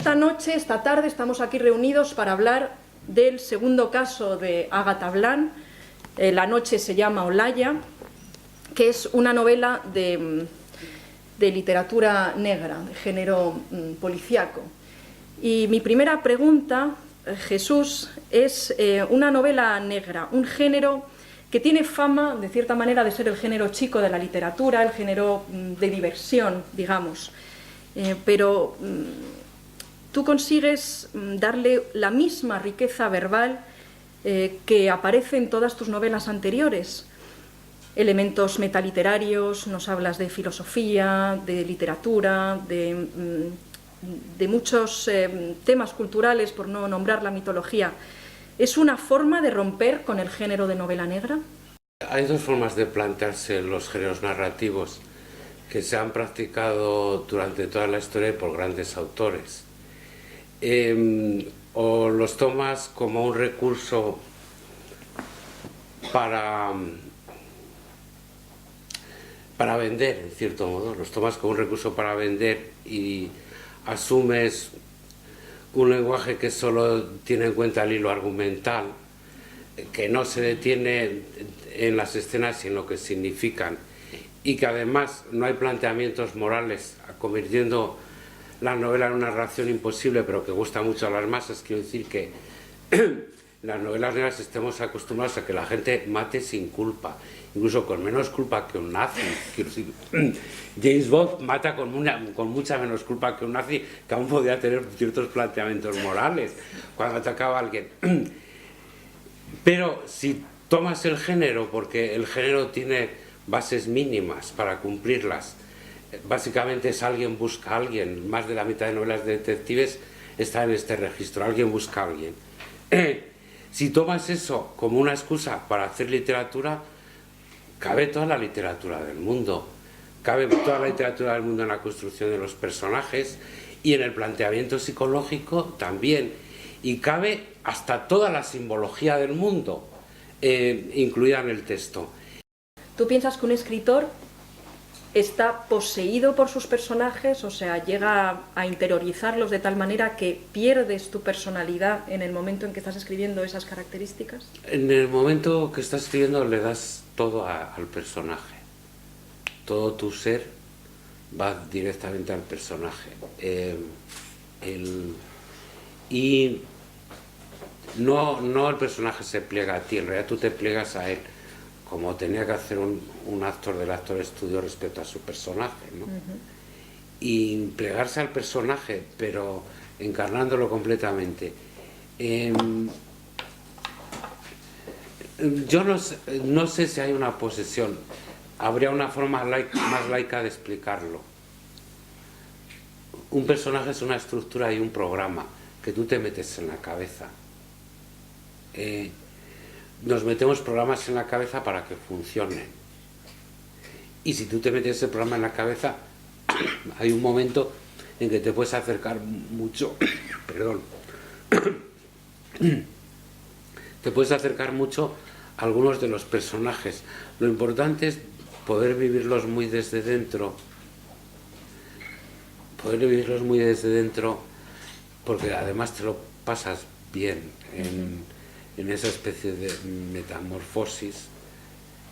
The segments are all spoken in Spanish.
esta tarde, estamos aquí reunidos para hablar del segundo caso de Ágata Blán. La noche se llama Olaya, que es una novela de literatura negra, de género policíaco. Y mi primera pregunta, Jesús, es una novela negra, un género que tiene fama, de cierta manera, de ser el género chico de la literatura, el género de diversión, digamos. Pero tú consigues darle la misma riqueza verbal que aparece en todas tus novelas anteriores. Elementos metaliterarios, nos hablas de filosofía, de literatura, de muchos temas culturales, por no nombrar la mitología. ¿Es una forma de romper con el género de novela negra? Hay dos formas de plantearse los géneros narrativos que se han practicado durante toda la historia por grandes autores. O los tomas como un recurso para vender, en cierto modo, los tomas como un recurso para vender y asumes un lenguaje que solo tiene en cuenta el hilo argumental, que no se detiene en las escenas y en lo que significan, y que además no hay planteamientos morales, convirtiendo la novela en una narración imposible, pero que gusta mucho a las masas. Quiero decir que en las novelas negras estemos acostumbrados a que la gente mate sin culpa, incluso con menos culpa que un nazi. Quiero decir, James Bond mata con mucha menos culpa que un nazi, que aún podía tener ciertos planteamientos morales cuando atacaba a alguien. Pero si tomas el género, porque el género tiene bases mínimas para cumplirlas, básicamente es alguien busca a alguien, más de la mitad de novelas de detectives está en este registro, alguien busca a alguien. Si tomas eso como una excusa para hacer literatura, cabe toda la literatura del mundo, cabe toda la literatura del mundo en la construcción de los personajes y en el planteamiento psicológico también, y cabe hasta toda la simbología del mundo, incluida en el texto. ¿Tú piensas que un escritor está poseído por sus personajes, o sea, llega a interiorizarlos de tal manera que pierdes tu personalidad en el momento en que estás escribiendo esas características? En el momento que estás escribiendo le das todo al personaje, todo tu ser va directamente al personaje, y no el personaje se pliega a ti, en realidad tú te pliegas a él, como tenía que hacer un actor del actor estudio respecto a su personaje, ¿no? Y plegarse al personaje, pero encarnándolo completamente. Yo no sé si hay una posesión, habría una forma más laica de explicarlo. Un personaje es una estructura y un programa que tú te metes en la cabeza. Nos metemos programas en la cabeza para que funcionen, y si tú te metes ese programa en la cabeza, hay un momento en que te puedes acercar mucho perdón te puedes acercar mucho a algunos de los personajes. Lo importante es poder vivirlos muy desde dentro, porque además te lo pasas bien en esa especie de metamorfosis.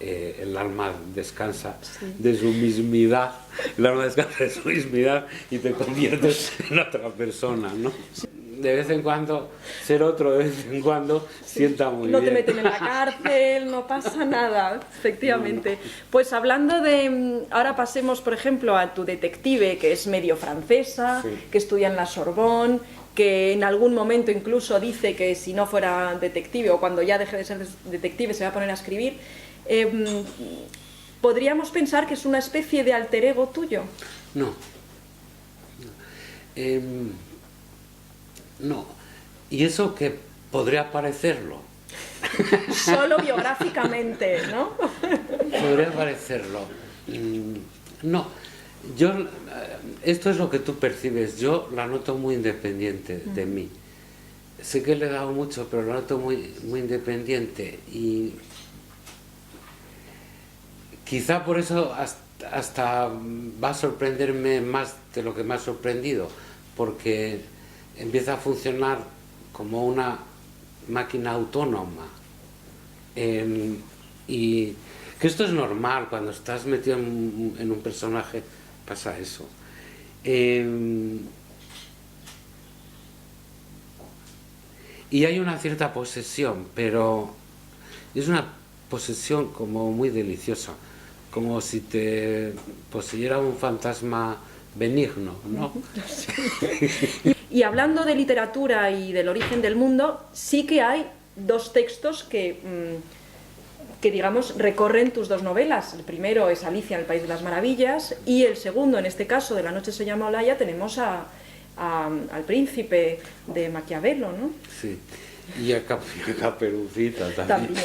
El alma descansa de su mismidad, el alma descansa de su mismidad y te conviertes en otra persona, ¿no? De vez en cuando ser otro, de vez en cuando sienta muy bien. No te meten en la cárcel, no pasa nada, efectivamente. Pues hablando de... Ahora pasemos, por ejemplo, a tu detective, que es medio francesa, que estudia en la Sorbonne, que en algún momento incluso dice que si no fuera detective o cuando ya deje de ser detective se va a poner a escribir. ¿Podríamos pensar que es una especie de alter ego tuyo? No. No. Y eso que podría parecerlo. Solo biográficamente, ¿no? Podría parecerlo. No. Esto es lo que tú percibes, yo la noto muy independiente de mí. Sé que le he dado mucho, pero la noto muy independiente, y quizá por eso hasta va a sorprenderme más de lo que me ha sorprendido, porque empieza a funcionar como una máquina autónoma. Y que esto es normal, cuando estás metido en un personaje pasa eso. Y hay una cierta posesión, pero es una posesión como muy deliciosa, como si te poseyera un fantasma benigno, ¿no? Y hablando de literatura y del origen del mundo, sí que hay dos textos que digamos, recorren tus dos novelas. El primero es Alicia en el País de las Maravillas, y el segundo, en este caso, de La noche se llama Olaya, tenemos al príncipe de Maquiavelo, ¿no? Sí, y a Caperucita también.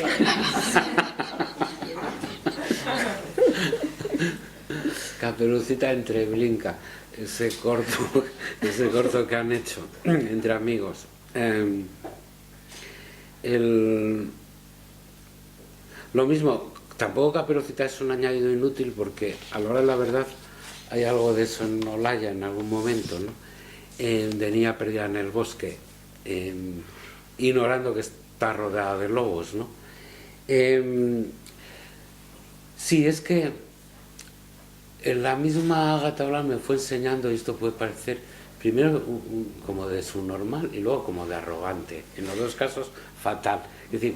Caperucita entre Blinca, ese corto que han hecho entre amigos. Lo mismo, tampoco Caperucita es un añadido inútil, porque a la hora de la verdad hay algo de eso en Olaya en algún momento, ¿no? De niña perdida en el bosque, ignorando que está rodeada de lobos, ¿no? Sí, es que la misma Ágata Blanc me fue enseñando, y esto puede parecer primero como de subnormal y luego como de arrogante, en los dos casos fatal. Es decir,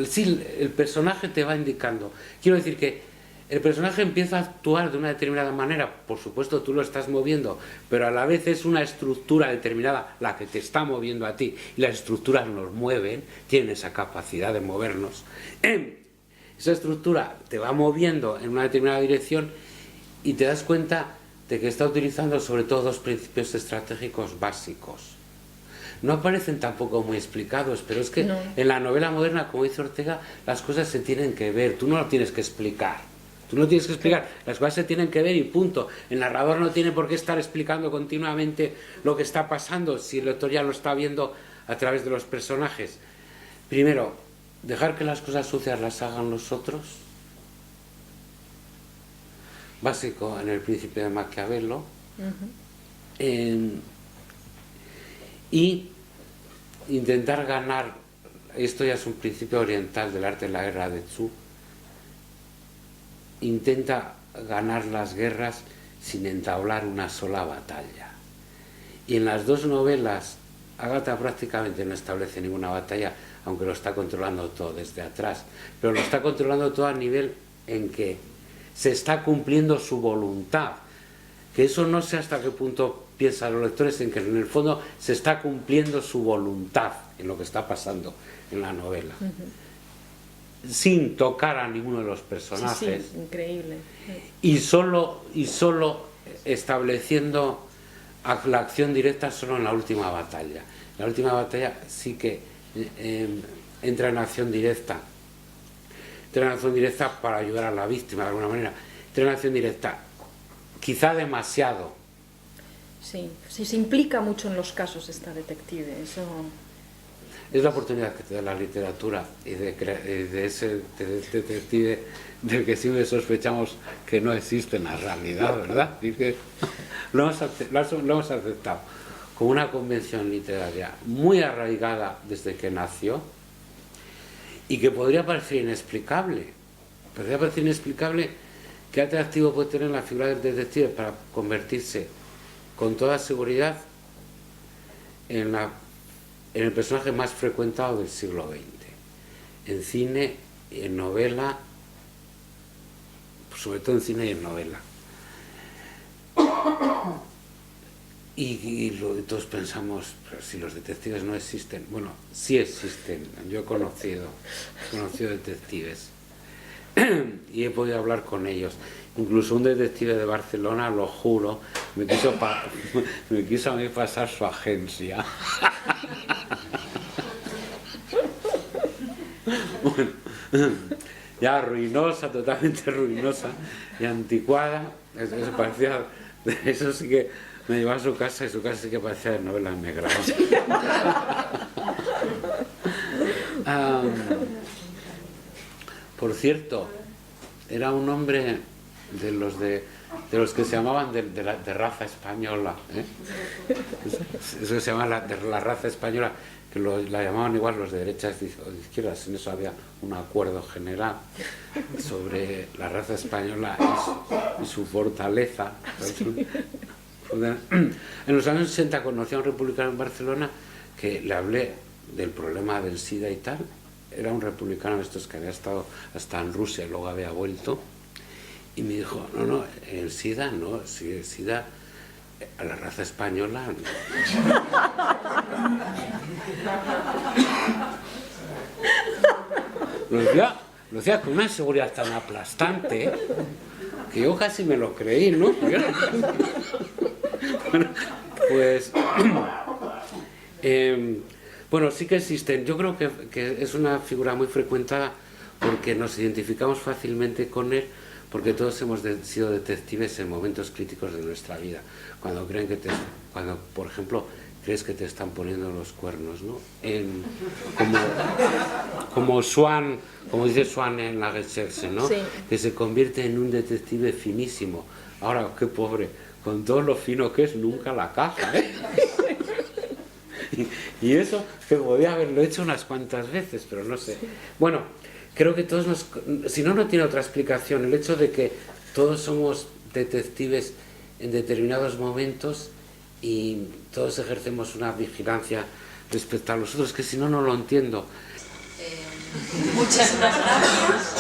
sí, el personaje te va indicando. Quiero decir que el personaje empieza a actuar de una determinada manera, por supuesto tú lo estás moviendo, pero a la vez es una estructura determinada la que te está moviendo a ti, y las estructuras nos mueven, tienen esa capacidad de movernos. Esa estructura te va moviendo en una determinada dirección y te das cuenta de que está utilizando sobre todo dos principios estratégicos básicos. No aparecen tampoco muy explicados, pero es que no. En la novela moderna, como dice Ortega, las cosas se tienen que ver, tú no lo tienes que explicar. Tú no tienes que explicar, las cosas se tienen que ver y punto. El narrador no tiene por qué estar explicando continuamente lo que está pasando si el lector ya lo está viendo a través de los personajes. Primero, dejar que las cosas sucias las hagan los otros. Básico en El príncipe de Maquiavelo. Y intentar ganar, esto ya es un principio oriental del arte de la guerra de Tzu, intenta ganar las guerras sin entablar una sola batalla. Y en las dos novelas, Ágata prácticamente no establece ninguna batalla, aunque lo está controlando todo desde atrás, pero lo está controlando todo a nivel en que se está cumpliendo su voluntad. Que eso no sé hasta qué punto piensan los lectores, en que en el fondo se está cumpliendo su voluntad en lo que está pasando en la novela. Sin tocar a ninguno de los personajes. Sí, increíble. Y solo estableciendo la acción directa solo en la última batalla. La última batalla sí que entra en acción directa. Entra en acción directa para ayudar a la víctima de alguna manera. Entra en acción directa, quizá demasiado. Sí, se implica mucho en los casos esta detective. Eso... Es la oportunidad que te da la literatura y de ese detective del que siempre sospechamos que no existe en la realidad, ¿verdad? Y que lo hemos aceptado como una convención literaria muy arraigada desde que nació y que podría parecer inexplicable. Podría parecer inexplicable qué atractivo puede tener la figura del detective para convertirse con toda seguridad en el personaje más frecuentado del siglo XX, en cine, en novela, sobre todo en cine y en novela. Y todos pensamos, pero si los detectives no existen. Bueno, sí existen, yo he conocido detectives y he podido hablar con ellos. Incluso un detective de Barcelona, lo juro, me quiso a mí pasar su agencia. Bueno, ya ruinosa, totalmente ruinosa y anticuada. Eso parecía, eso sí que me llevaba a su casa, y su casa sí que parecía de novela negra. Por cierto, era un hombre de los de de los que se llamaban de raza española, ¿eh? Eso se llama la raza española, que la llamaban igual los de derechas o de izquierdas. En eso había un acuerdo general sobre la raza española y su fortaleza. Sí. En los años 60 conocí a un republicano en Barcelona que le hablé del problema del SIDA y tal. Era un republicano de estos que había estado hasta en Rusia y luego había vuelto. Y me dijo, no, el SIDA no, sí, el SIDA a la raza española no. Lo decía con una seguridad tan aplastante que yo casi me lo creí, ¿no? Bueno, pues bueno, sí que existen. Yo creo que es una figura muy frecuentada porque nos identificamos fácilmente con él, porque todos hemos sido detectives en momentos críticos de nuestra vida, cuando cuando por ejemplo crees que te están poniendo los cuernos, ¿no? Como Swan, como dice Swan en La Recherche, ¿no? Sí. Que se convierte en un detective finísimo. Ahora, qué pobre, con todo lo fino que es, nunca la caja, ¿eh? Y eso que podía haberlo hecho unas cuantas veces, pero no sé. Bueno, creo que todos si no tiene otra explicación, el hecho de que todos somos detectives en determinados momentos y todos ejercemos una vigilancia respecto a los otros, que si no lo entiendo. Muchas gracias.